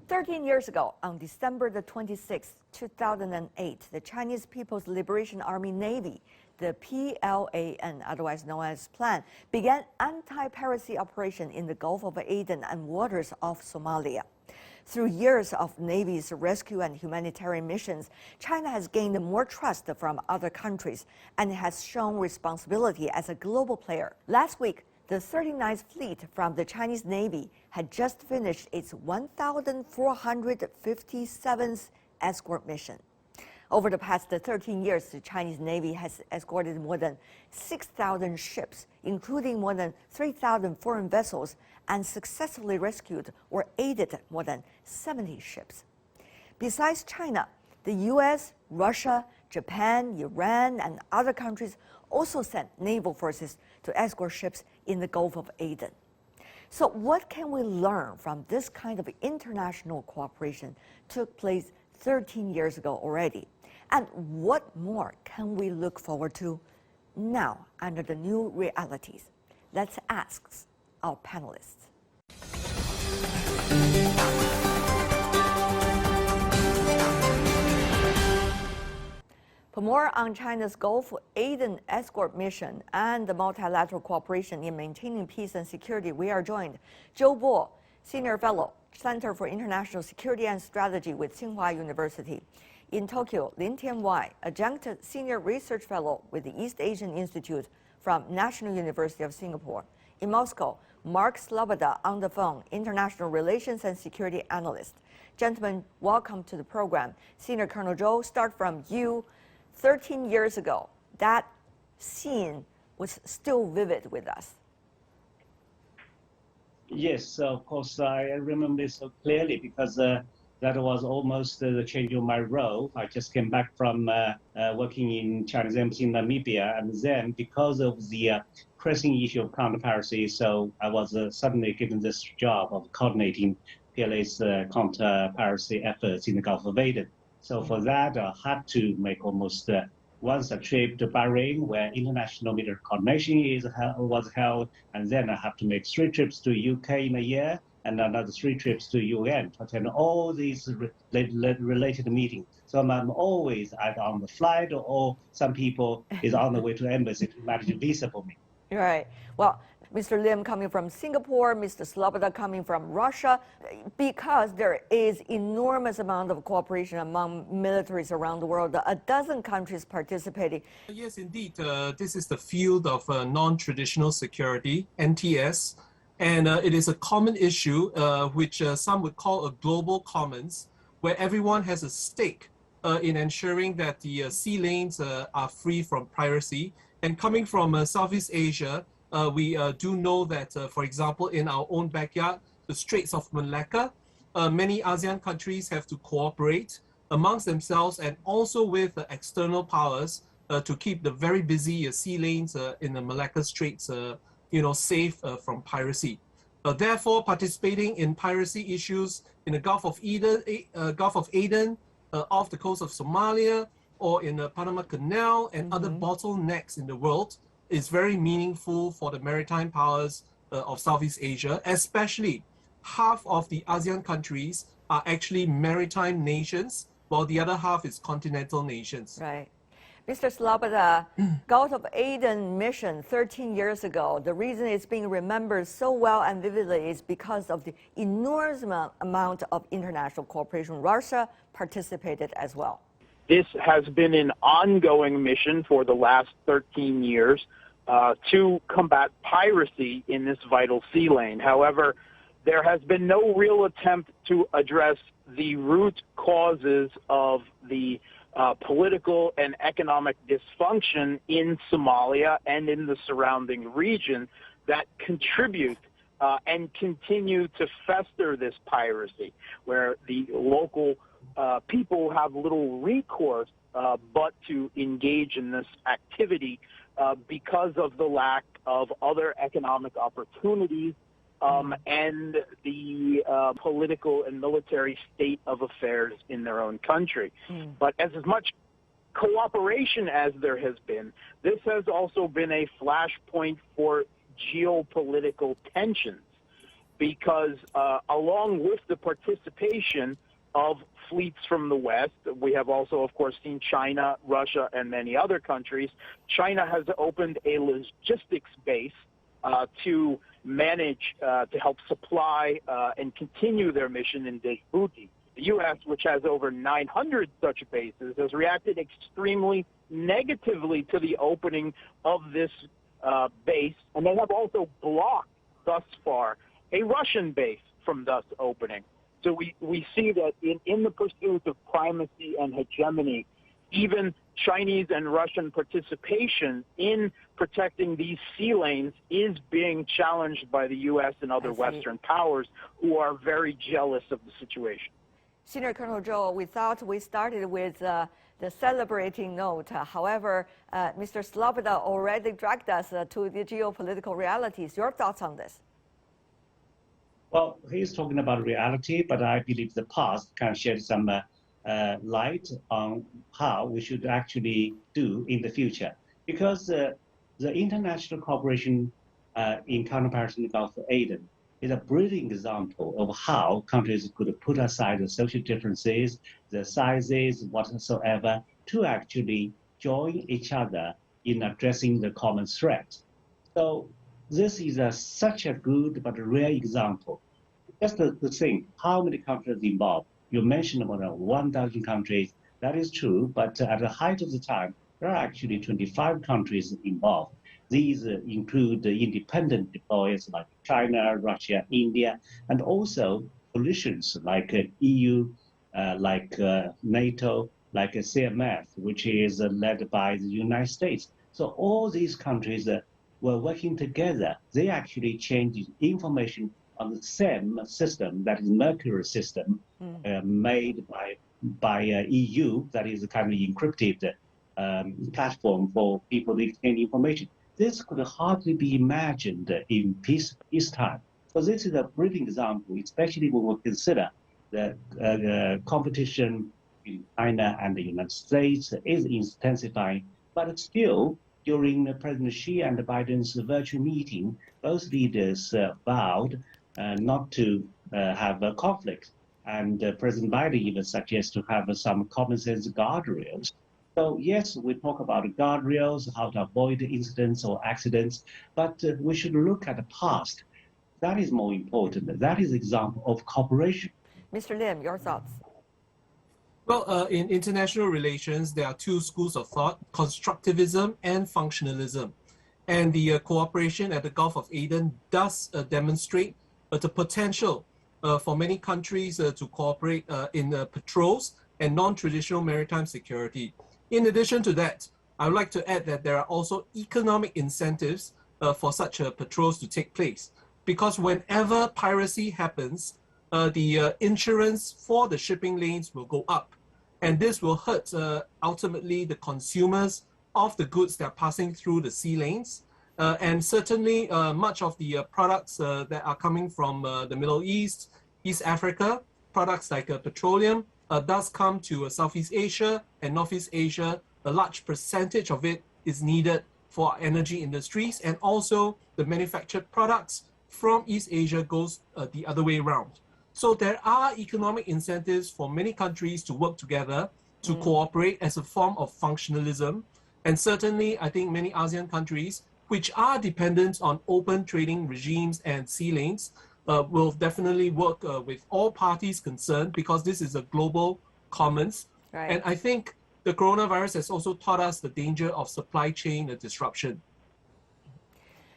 13 years ago, on December the 26th, 2008, the Chinese People's Liberation Army Navy, the PLAN, otherwise known as PLAN, began anti-piracy operation in the Gulf of Aden and waters of Somalia. Through years of Navy's rescue and humanitarian missions, China has gained more trust from other countries and has shown responsibility as a global player. Last week, the 39th Fleet from the Chinese Navy had just finished its 1,457th escort mission. Over the past 13 years, the Chinese Navy has escorted more than 6,000 ships, including more than 3,000 foreign vessels, and successfully rescued or aided more than 70 ships. Besides China, the US, Russia, Japan, Iran, and other countries also sent naval forces to escort ships in the Gulf of Aden. So what can we learn from this kind of international cooperation took place 13 years ago already? And what more can we look forward to now under the new realities? Let's ask our panelists. For more on China's Gulf of Aden escort mission and the multilateral cooperation in maintaining peace and security, we are joined Zhou Bo, Senior Fellow, Center for International Security and Strategy with Tsinghua University. In Tokyo, Lin Tianwai, Adjunct Senior Research Fellow with the East Asian Institute from National University of Singapore. In Moscow, Mark Sloboda on the phone, International Relations and Security Analyst. Gentlemen, welcome to the program. Senior Colonel Zhou, start from you. 13 years ago, that scene was still vivid with us. Yes, of course, I remember this so clearly because that was almost the change of my role. I just came back from working in China's embassy in Namibia, and then because of the pressing issue of counter-piracy, so I was suddenly given this job of coordinating PLA's counter-piracy efforts in the Gulf of Aden. So for that, I had to make almost once a trip to Bahrain, where international military coordination was held, and then I have to make 3 trips to UK in a year, and another 3 trips to UN to attend all these related meetings. So I'm always either on the flight or some people is on the way to the embassy to manage a visa for me. Right. Well, Mr. Lim coming from Singapore, Mr. Sloboda coming from Russia, because there is enormous amount of cooperation among militaries around the world. A dozen countries participating. Yes, indeed. This is the field of non-traditional security, NTS, and it is a common issue which some would call a global commons, where everyone has a stake in ensuring that the sea lanes are free from piracy. And coming from Southeast Asia, we do know that, for example, in our own backyard, the Straits of Malacca, many ASEAN countries have to cooperate amongst themselves and also with external powers to keep the very busy sea lanes in the Malacca Straits, safe from piracy. Therefore, participating in piracy issues in the Gulf of Aden, off the coast of Somalia, or in the Panama Canal and other bottlenecks in the world is very meaningful for the maritime powers of Southeast Asia, especially half of the ASEAN countries are actually maritime nations, while the other half is continental nations. Right. Mr. Sloboda, Gulf of Aden mission 13 years ago, the reason it's being remembered so well and vividly is because of the enormous amount of international cooperation. Russia participated as well. This has been an ongoing mission for the last 13 years to combat piracy in this vital sea lane. However, there has been no real attempt to address the root causes of the political and economic dysfunction in Somalia and in the surrounding region that contribute and continue to fester this piracy, where the local people have little recourse but to engage in this activity because of the lack of other economic opportunities and the political and military state of affairs in their own country. But as much cooperation as there has been, this has also been a flashpoint for geopolitical tensions. because along with the participation of fleets from the West, we have also, of course, seen China, Russia, and many other countries. China has opened a logistics base to manage, to help supply and continue their mission in Djibouti. The U.S., which has over 900 such bases, has reacted extremely negatively to the opening of this base, and they have also blocked thus far a Russian base from thus opening. So we see that in the pursuit of primacy and hegemony, even Chinese and Russian participation in protecting these sea lanes is being challenged by the U.S. and other Western powers who are very jealous of the situation. Senior Colonel Zhou, we thought we started with the celebrating note. However, Mr. Sloboda already dragged us to the geopolitical realities. Your thoughts on this? Well, he's talking about reality, but I believe the past can shed some light on how we should actually do in the future. Because the international cooperation in counter-piracy in the Gulf of Aden is a brilliant example of how countries could put aside the social differences, the sizes, whatsoever, to actually join each other in addressing the common threat. So this is such a good but rare example. Just to think, how many countries involved? You mentioned about 1,000 countries. That is true, but at the height of the time, there are actually 25 countries involved. These include independent deployers like China, Russia, India, and also coalitions like EU, like NATO, like CMF, which is led by the United States. So all these countries were working together. They actually changed information on the same system, that is Mercury system, made by EU, that is a kind of encrypted platform for people to exchange information. This could hardly be imagined in peacetime. So this is a brilliant example, especially when we consider the competition in China and the United States is intensifying. But still, during President Xi and Biden's virtual meeting, both leaders vowed not to have a conflict. And President Biden even suggests to have some common sense guardrails. So yes, we talk about guardrails, how to avoid incidents or accidents, but we should look at the past. That is more important. That is an example of cooperation. Mr. Lim, your thoughts? Well, in international relations, there are two schools of thought, constructivism and functionalism. And the cooperation at the Gulf of Aden does demonstrate the potential for many countries to cooperate in patrols and non-traditional maritime security. In addition to that, I would like to add that there are also economic incentives for such patrols to take place. Because whenever piracy happens, the insurance for the shipping lanes will go up. And this will hurt ultimately the consumers of the goods that are passing through the sea lanes. And certainly much of the products that are coming from the Middle East, East Africa, products like petroleum, does come to Southeast Asia and Northeast Asia. A large percentage of it is needed for energy industries, and also the manufactured products from East Asia goes the other way around. So there are economic incentives for many countries to work together, to cooperate as a form of functionalism. And certainly, I think many ASEAN countries, which are dependent on open trading regimes and sea lanes, will definitely work with all parties concerned, because this is a global commons. Right. And I think the coronavirus has also taught us the danger of supply chain disruption.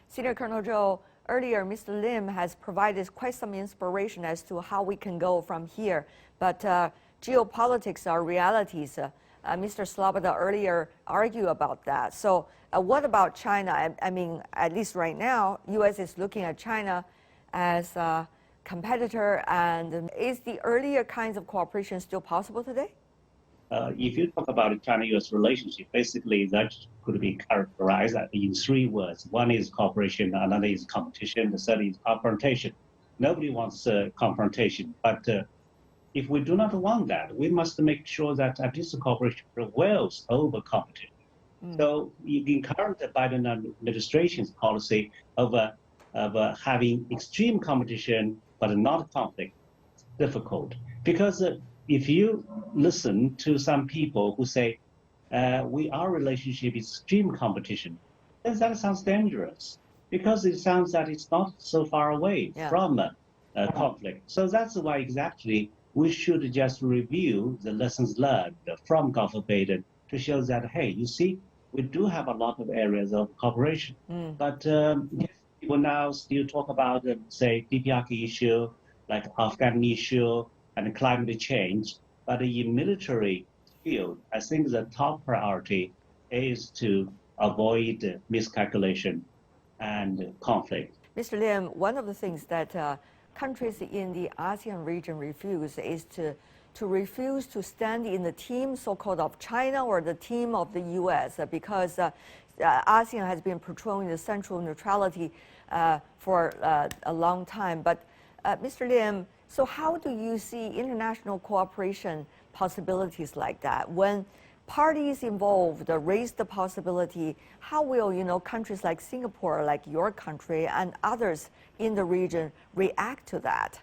Senior Colonel Zhou, earlier Mr. Lim has provided quite some inspiration as to how we can go from here. But geopolitics are realities. Mr. Sloboda earlier argued about that. So what about China? I mean, at least right now, U.S. is looking at China as a competitor, and is the earlier kinds of cooperation still possible today? If you talk about China-U.S. relationship, basically that could be characterized in three words. One is cooperation, another is competition, the third is confrontation. Nobody wants confrontation, but if we do not want that, we must make sure that at least cooperation prevails over competition. So in current Biden administration's policy of of having extreme competition but not conflict difficult. Because if you listen to some people who say, our relationship is extreme competition, then that sounds dangerous because it sounds that it's not so far away from conflict. So that's why exactly we should just review the lessons learned from Gulf of Aden to show that, hey, you see, we do have a lot of areas of cooperation. But people now still talk about, say, DPRK issue, like Afghan issue and climate change. But in military field, I think the top priority is to avoid miscalculation and conflict. Mr. Lim, one of the things that countries in the ASEAN region refuse is to refuse to stand in the team, so-called of China or the team of the U.S. Because ASEAN has been patrolling the central neutrality for a long time. But Mr. Lim, so how do you see international cooperation possibilities like that? When parties involved raise the possibility, how will countries like Singapore, like your country, and others in the region react to that?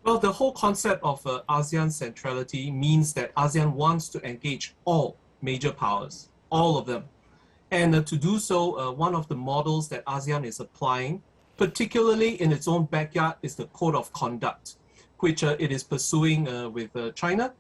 Well, the whole concept of ASEAN centrality means that ASEAN wants to engage all major powers, all of them. And to do so, one of the models that ASEAN is applying, particularly in its own backyard, is the Code of Conduct, which it is pursuing with China.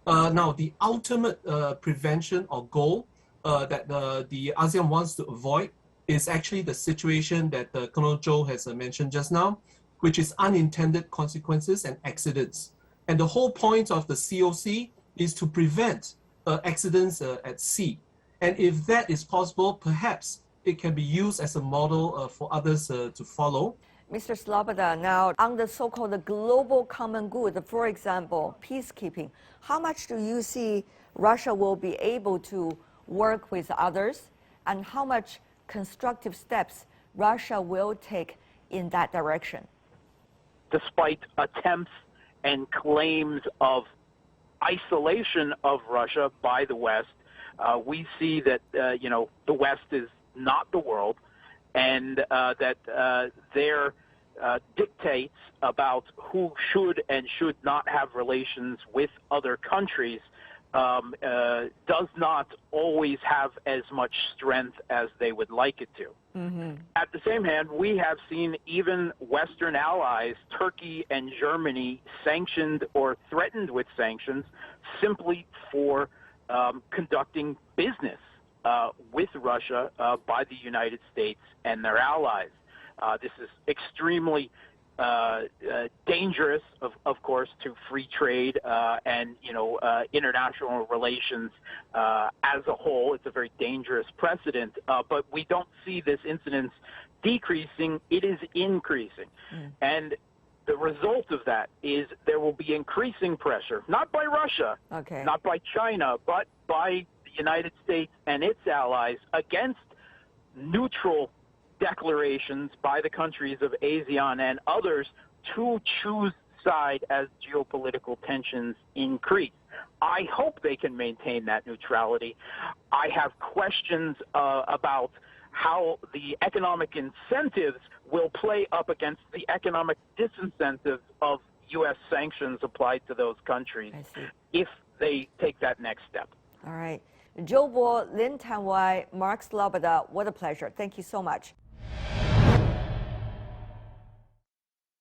Now, the ultimate prevention or goal that the ASEAN wants to avoid is actually the situation that Colonel Zhou has mentioned just now, which is unintended consequences and accidents. And the whole point of the COC is to prevent accidents at sea. And if that is possible, perhaps it can be used as a model for others to follow. Mr. Sloboda, now on the so-called global common good, for example, peacekeeping, how much do you see Russia will be able to work with others, and how much constructive steps Russia will take in that direction? Despite attempts and claims of isolation of Russia by the West, we see that the West is not the world, and that their dictates about who should and should not have relations with other countries does not always have as much strength as they would like it to. At the same hand, we have seen even Western allies, Turkey and Germany, sanctioned or threatened with sanctions simply for conducting business with Russia by the United States and their allies. This is extremely dangerous, of course, to free trade and international relations as a whole. It's a very dangerous precedent, but we don't see this incidence decreasing. It is increasing. And the result of that is there will be increasing pressure, not by Russia, not by China, but by the United States and its allies against neutral declarations by the countries of ASEAN and others to choose side as geopolitical tensions increase. I hope they can maintain that neutrality. I have questions about how the economic incentives will play up against the economic disincentives of U.S. sanctions applied to those countries if they take that next step. All right. Zhou Bo, Lin Tanwai, Mark Sloboda, what a pleasure. Thank you so much.